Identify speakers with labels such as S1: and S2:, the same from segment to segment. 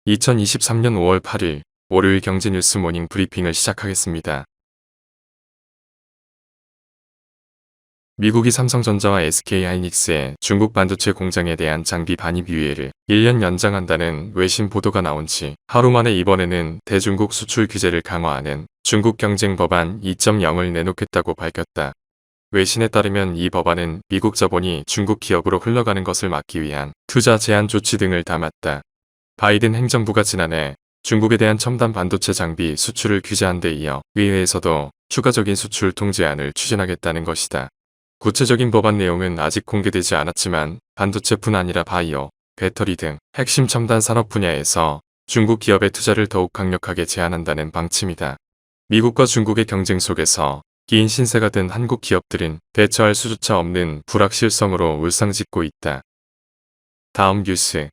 S1: 2023년 5월 8일 월요일 경제뉴스 모닝 브리핑을 시작하겠습니다. 미국이 삼성전자와 SK하이닉스의 중국 반도체 공장에 대한 장비 반입 유예를 1년 연장한다는 외신 보도가 나온 지 하루 만에 이번에는 대중국 수출 규제를 강화하는 중국 경쟁 법안 2.0을 내놓겠다고 밝혔다. 외신에 따르면 이 법안은 미국 자본이 중국 기업으로 흘러가는 것을 막기 위한 투자 제한 조치 등을 담았다. 바이든 행정부가 지난해 중국에 대한 첨단 반도체 장비 수출을 규제한 데 이어 의회에서도 추가적인 수출 통제안을 추진하겠다는 것이다. 구체적인 법안 내용은 아직 공개되지 않았지만 반도체뿐 아니라 바이오, 배터리 등 핵심 첨단 산업 분야에서 중국 기업의 투자를 더욱 강력하게 제한한다는 방침이다. 미국과 중국의 경쟁 속에서 긴 신세가 된 한국 기업들은 대처할 수조차 없는 불확실성으로 울상짓고 있다. 다음 뉴스.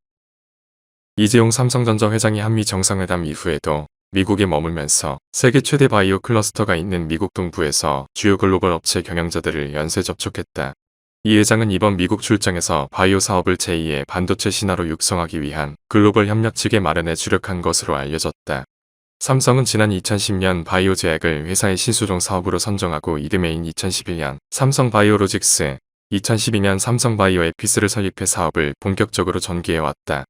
S1: 이재용 삼성전자 회장이 한미 정상회담 이후에도 미국에 머물면서 세계 최대 바이오 클러스터가 있는 미국 동부에서 주요 글로벌 업체 경영자들을 연쇄 접촉했다. 이 회장은 이번 미국 출장에서 바이오 사업을 제2의 반도체 신화로 육성하기 위한 글로벌 협력 체계 마련에 주력한 것으로 알려졌다. 삼성은 지난 2010년 바이오 제약을 회사의 신수종 사업으로 선정하고 이듬해인 2011년 삼성 바이오로직스, 2012년 삼성 바이오 에피스를 설립해 사업을 본격적으로 전개해왔다.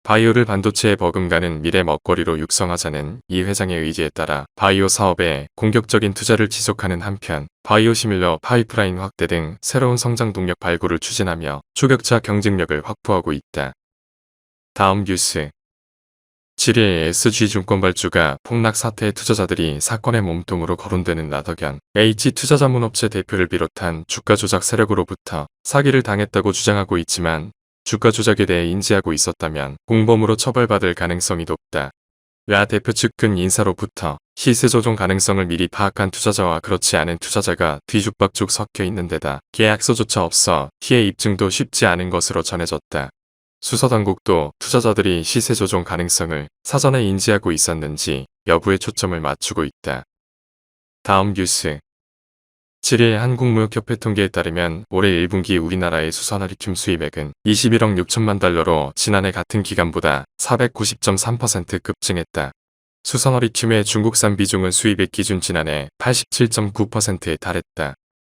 S1: 바이오를 반도체에 버금가는 미래 먹거리로 육성하자는 이 회장의 의지에 따라 바이오 사업에 공격적인 투자를 지속하는 한편 바이오 시밀러 파이프라인 확대 등 새로운 성장 동력 발굴을 추진하며 초격차 경쟁력을 확보하고 있다. 다음 뉴스. 7일 SG증권발주가 폭락 사태의 투자자들이 사건의 몸통으로 거론되는 라더견 H투자자문업체 대표를 비롯한 주가 조작 세력으로부터 사기를 당했다고 주장하고 있지만 주가 조작에 대해 인지하고 있었다면 공범으로 처벌받을 가능성이 높다. 야 대표 측근 인사로부터 시세 조정 가능성을 미리 파악한 투자자와 그렇지 않은 투자자가 뒤죽박죽 섞여 있는 데다 계약서조차 없어 피해 입증도 쉽지 않은 것으로 전해졌다. 수사당국도 투자자들이 시세 조정 가능성을 사전에 인지하고 있었는지 여부에 초점을 맞추고 있다. 다음 뉴스. 7일 한국무역협회 통계에 따르면 올해 1분기 우리나라의 수산화리튬 수입액은 21억 6천만 달러로 지난해 같은 기간보다 490.3% 급증했다. 수산화리튬의 중국산 비중은 수입액 기준 지난해 87.9%에 달했다.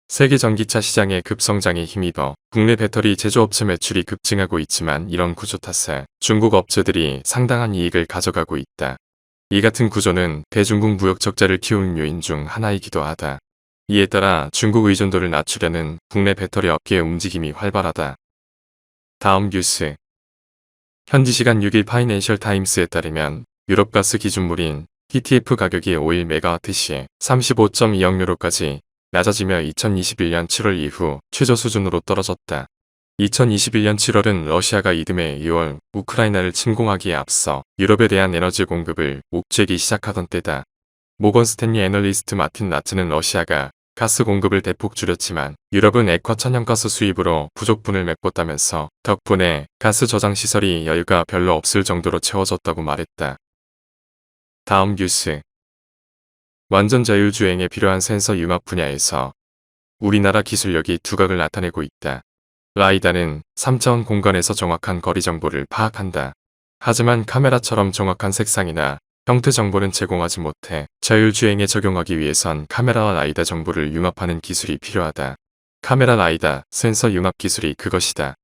S1: 세계 전기차 시장의 급성장에 힘입어 국내 배터리 제조업체 매출이 급증하고 있지만 이런 구조 탓에 중국 업체들이 상당한 이익을 가져가고 있다. 이 같은 구조는 대중국 무역 적자를 키우는 요인 중 하나이기도 하다. 이에 따라 중국 의존도를 낮추려는 국내 배터리 업계의 움직임이 활발하다. 다음 뉴스. 현지 시간 6일 파이낸셜 타임스에 따르면 유럽 가스 기준물인 TTF 가격이 5일 메가와트 시에 35.2억 유로까지 낮아지며 2021년 7월 이후 최저 수준으로 떨어졌다. 2021년 7월은 러시아가 이듬해 2월 우크라이나를 침공하기에 앞서 유럽에 대한 에너지 공급을 옥죄기 시작하던 때다. 모건 스탠리 애널리스트 마틴 나트는 러시아가 가스 공급을 대폭 줄였지만 유럽은 액화 천연가스 수입으로 부족분을 메꿨다면서 덕분에 가스 저장 시설이 여유가 별로 없을 정도로 채워졌다고 말했다. 다음 뉴스. 완전 자율주행에 필요한 센서 융합 분야에서 우리나라 기술력이 두각을 나타내고 있다. 라이다는 3차원 공간에서 정확한 거리 정보를 파악한다. 하지만 카메라처럼 정확한 색상이나 형태 정보는 제공하지 못해 자율주행에 적용하기 위해선 카메라와 라이다 정보를 융합하는 기술이 필요하다. 카메라 라이다 센서 융합 기술이 그것이다.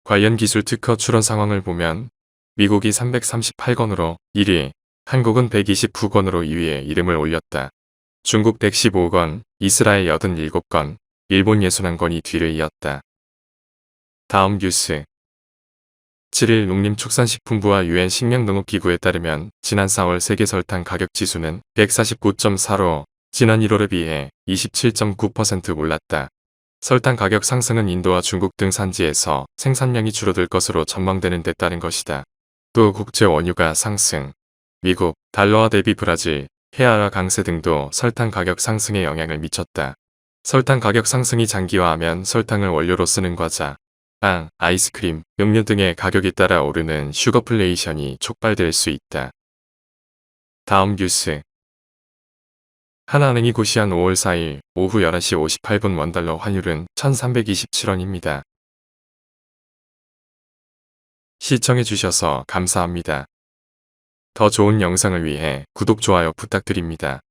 S1: 관련 기술 특허 출원 상황을 보면 미국이 338건으로 1위, 한국은 129건으로 2위에 이름을 올렸다. 중국 115건, 이스라엘 87건, 일본 61건이 뒤를 이었다. 다음 뉴스. 7일 농림축산식품부와 유엔 식량농업기구에 따르면 지난 4월 세계 설탕 가격 지수는 149.4로 지난 1월에 비해 27.9% 올랐다. 설탕 가격 상승은 인도와 중국 등 산지에서 생산량이 줄어들 것으로 전망되는 데 따른 것이다. 또 국제 원유가 상승, 미국, 달러화 대비 브라질, 해아라 강세 등도 설탕 가격 상승에 영향을 미쳤다. 설탕 가격 상승이 장기화하면 설탕을 원료로 쓰는 과자, 빵, 아이스크림, 음료 등의 가격이 따라 오르는 슈거플레이션이 촉발될 수 있다. 다음 뉴스. 하나은행이 고시한 5월 4일 오후 11시 58분 원달러 환율은 1327원입니다. 시청해주셔서 감사합니다. 더 좋은 영상을 위해 구독, 좋아요 부탁드립니다.